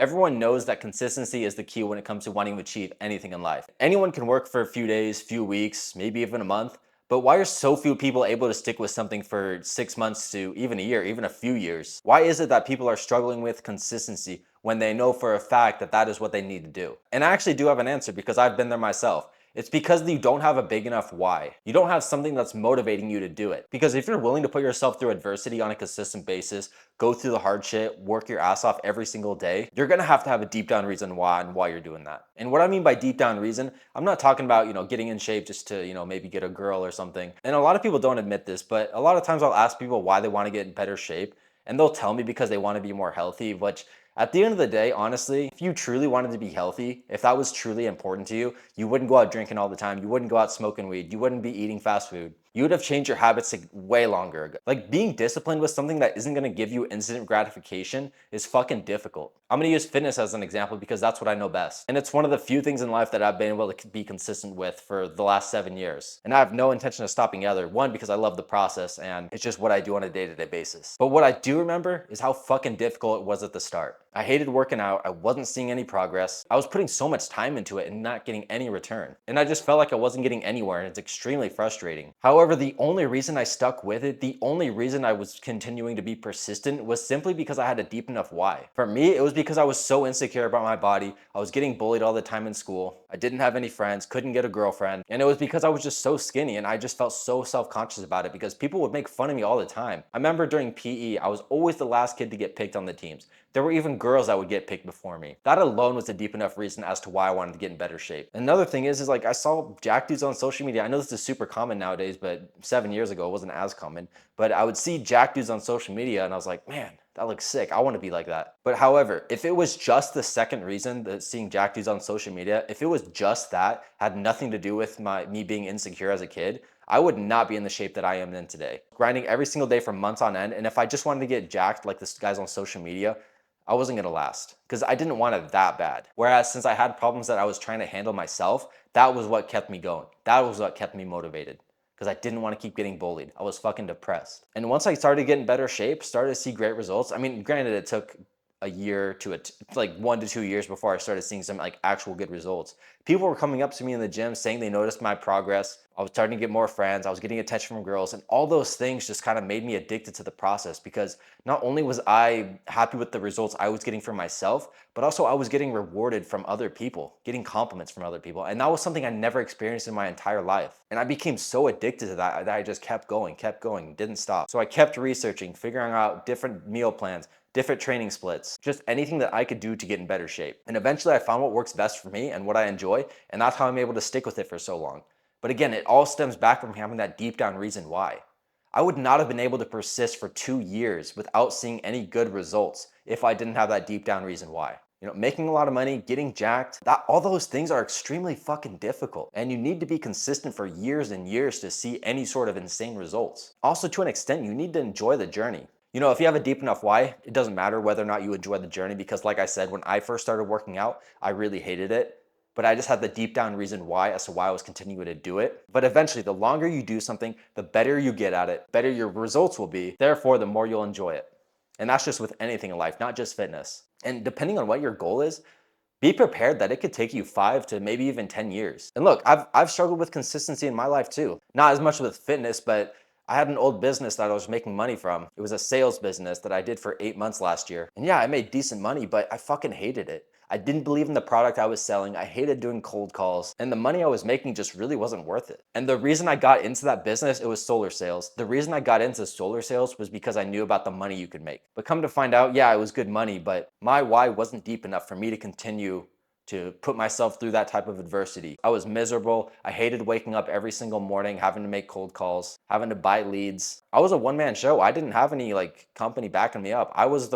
Everyone knows that consistency is the key when it comes to wanting to achieve anything in life. Anyone can work for a few days, few weeks, maybe even a month, but why are so few people able to stick with something for 6 months to even a year, even a few years? Why is it that people are struggling with consistency when they know for a fact that that is what they need to do? And I actually do have an answer because I've been there myself. It's because you don't have a big enough why. You don't have something that's motivating you to do it. Because if you're willing to put yourself through adversity on a consistent basis, go through the hard shit, work your ass off every single day, you're gonna have to have a deep down reason why and why you're doing that. And what I mean by deep down reason, I'm not talking about, getting in shape just to, maybe get a girl or something. And a lot of people don't admit this, but a lot of times I'll ask people why they want to get in better shape, and they'll tell me because they want to be more healthy, which at the end of the day, honestly, if you truly wanted to be healthy, if that was truly important to you, you wouldn't go out drinking all the time. You wouldn't go out smoking weed. You wouldn't be eating fast food. You would have changed your habits way longer ago. Like being disciplined with something that isn't gonna give you instant gratification is fucking difficult. I'm gonna use fitness as an example because that's what I know best. And it's one of the few things in life that I've been able to be consistent with for the last 7 years. And I have no intention of stopping either. One, because I love the process and it's just what I do on a day-to-day basis. But what I do remember is how fucking difficult it was at the start. I hated working out. I wasn't seeing any progress. I was putting so much time into it and not getting any return. And I just felt like I wasn't getting anywhere, and it's extremely frustrating. However, the only reason I stuck with it, the only reason I was continuing to be persistent was simply because I had a deep enough why. For me, it was because I was so insecure about my body. I was getting bullied all the time in school. I didn't have any friends, couldn't get a girlfriend. And it was because I was just so skinny and I just felt so self-conscious about it because people would make fun of me all the time. I remember during PE, I was always the last kid to get picked on the teams. There were even girls that would get picked before me. That alone was a deep enough reason as to why I wanted to get in better shape. Another thing is like I saw jack dudes on social media. I know this is super common nowadays, but 7 years ago it wasn't as common. But I would see jack dudes on social media and I was like, man, that looks sick. I want to be like that. But however, if it was just the second reason that seeing jack dudes on social media, if it was just that, had nothing to do with me being insecure as a kid, I would not be in the shape that I am in today. Grinding every single day for months on end. And if I just wanted to get jacked like this guys on social media, I wasn't gonna last because I didn't want it that bad. Whereas since I had problems that I was trying to handle myself, that was what kept me going. That was what kept me motivated because I didn't want to keep getting bullied. I was fucking depressed. And once I started getting better shape, started to see great results. I mean, granted, it took a year to like 1 to 2 years before I started seeing some like actual good results. People were coming up to me in the gym saying they noticed my progress. I was starting to get more friends. I was getting attention from girls, and all those things just kind of made me addicted to the process because not only was I happy with the results I was getting for myself, but also I was getting rewarded from other people, getting compliments from other people. And that was something I never experienced in my entire life. And I became so addicted to that I just kept going, didn't stop. So I kept researching, figuring out different meal plans, different training splits, just anything that I could do to get in better shape. And eventually I found what works best for me and what I enjoy, and that's how I'm able to stick with it for so long. But again, it all stems back from having that deep down reason why. I would not have been able to persist for 2 years without seeing any good results if I didn't have that deep down reason why. Making a lot of money, getting jacked, that all those things are extremely fucking difficult. And you need to be consistent for years and years to see any sort of insane results. Also, to an extent, you need to enjoy the journey. If you have a deep enough why, it doesn't matter whether or not you enjoy the journey because like I said, when I first started working out, I really hated it. But I just had the deep down reason why as to why I was continuing to do it. But eventually, the longer you do something, the better you get at it, better your results will be. Therefore, the more you'll enjoy it. And that's just with anything in life, not just fitness. And depending on what your goal is, be prepared that it could take you 5 to maybe even 10 years. And look, I've struggled with consistency in my life too. Not as much with fitness, but I had an old business that I was making money from. It was a sales business that I did for 8 months last year. And yeah, I made decent money, but I fucking hated it. I didn't believe in the product I was selling. I hated doing cold calls, and the money I was making just really wasn't worth it. And the reason I got into that business, it was solar sales. The reason I got into solar sales was because I knew about the money you could make. But come to find out, yeah, it was good money, but my why wasn't deep enough for me to continue to put myself through that type of adversity. I was miserable. I hated waking up every single morning, having to make cold calls, having to buy leads. I was a one-man show. I didn't have any company backing me up. I was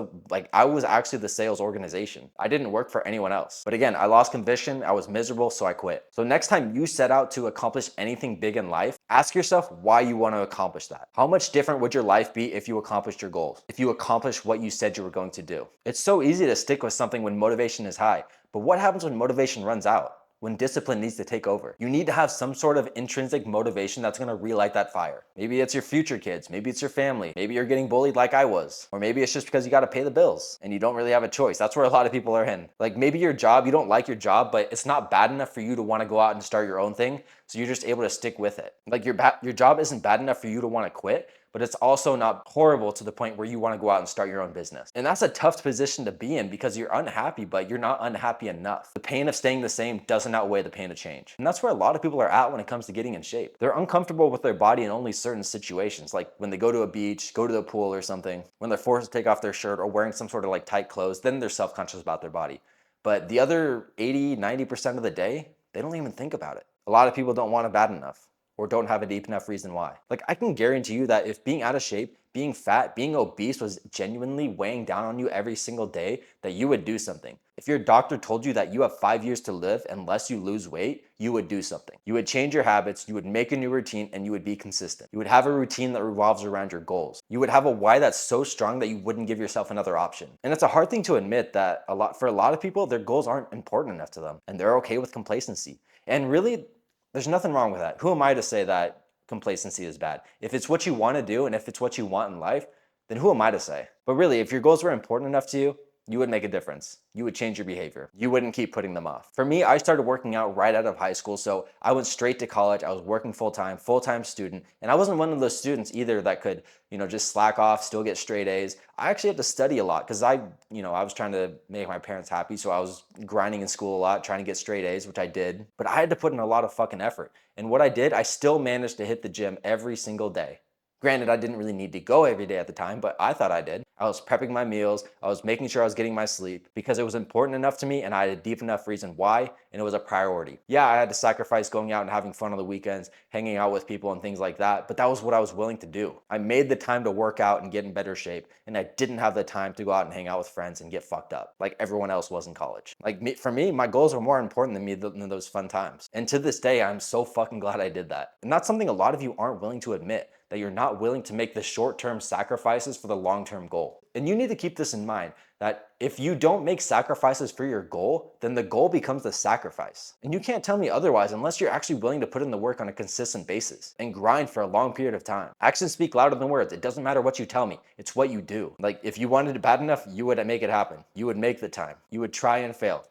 actually the sales organization. I didn't work for anyone else. But again, I lost conviction. I was miserable, so I quit. So next time you set out to accomplish anything big in life, ask yourself why you want to accomplish that. How much different would your life be if you accomplished your goals? If you accomplished what you said you were going to do? It's so easy to stick with something when motivation is high. But what happens when motivation runs out? when discipline needs to take over. You need to have some sort of intrinsic motivation that's gonna relight that fire. Maybe it's your future kids, maybe it's your family, maybe you're getting bullied like I was, or maybe it's just because you gotta pay the bills and you don't really have a choice. That's where a lot of people are in. Like maybe your job, you don't like your job, but it's not bad enough for you to wanna go out and start your own thing, so you're just able to stick with it. Like your job isn't bad enough for you to wanna quit, but it's also not horrible to the point where you want to go out and start your own business. And that's a tough position to be in because you're unhappy, but you're not unhappy enough. The pain of staying the same doesn't outweigh the pain of change. And that's where a lot of people are at when it comes to getting in shape. They're uncomfortable with their body in only certain situations, like when they go to a beach, go to the pool or something, when they're forced to take off their shirt or wearing some sort of like tight clothes, then they're self-conscious about their body. But the other 80, 90% of the day, they don't even think about it. A lot of people don't want it bad enough, or don't have a deep enough reason why. Like I can guarantee you that if being out of shape, being fat, being obese was genuinely weighing down on you every single day, that you would do something. If your doctor told you that you have 5 years to live unless you lose weight, you would do something. You would change your habits, you would make a new routine, and you would be consistent. You would have a routine that revolves around your goals. You would have a why that's so strong that you wouldn't give yourself another option. And it's a hard thing to admit that for a lot of people, their goals aren't important enough to them, and they're okay with complacency. And really, there's nothing wrong with that. Who am I to say that complacency is bad? If it's what you want to do and if it's what you want in life, then who am I to say? But really, if your goals were important enough to you, you would make a difference. You would change your behavior. You wouldn't keep putting them off. For me, I started working out right out of high school. So I went straight to college. I was working full-time student. And I wasn't one of those students either that could, just slack off, still get straight A's. I actually had to study a lot because I was trying to make my parents happy. So I was grinding in school a lot, trying to get straight A's, which I did. But I had to put in a lot of fucking effort. And what I did, I still managed to hit the gym every single day. Granted, I didn't really need to go every day at the time, but I thought I did. I was prepping my meals. I was making sure I was getting my sleep because it was important enough to me and I had a deep enough reason why, and it was a priority. Yeah, I had to sacrifice going out and having fun on the weekends, hanging out with people and things like that, but that was what I was willing to do. I made the time to work out and get in better shape, and I didn't have the time to go out and hang out with friends and get fucked up like everyone else was in college. For me, my goals are more important than those fun times. And to this day, I'm so fucking glad I did that. And that's something a lot of you aren't willing to admit, that you're not willing to make the short-term sacrifices for the long-term goal. And you need to keep this in mind, that if you don't make sacrifices for your goal, then the goal becomes the sacrifice. And you can't tell me otherwise unless you're actually willing to put in the work on a consistent basis and grind for a long period of time. Actions speak louder than words. It doesn't matter what you tell me. It's what you do. Like if you wanted it bad enough, you would make it happen. You would make the time. You would try and fail.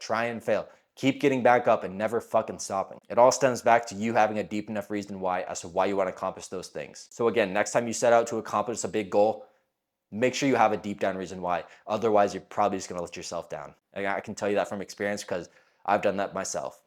Keep getting back up and never fucking stopping. It all stems back to you having a deep enough reason why as to why you want to accomplish those things. So again, next time you set out to accomplish a big goal, make sure you have a deep down reason why. Otherwise, you're probably just going to let yourself down. I can tell you that from experience because I've done that myself.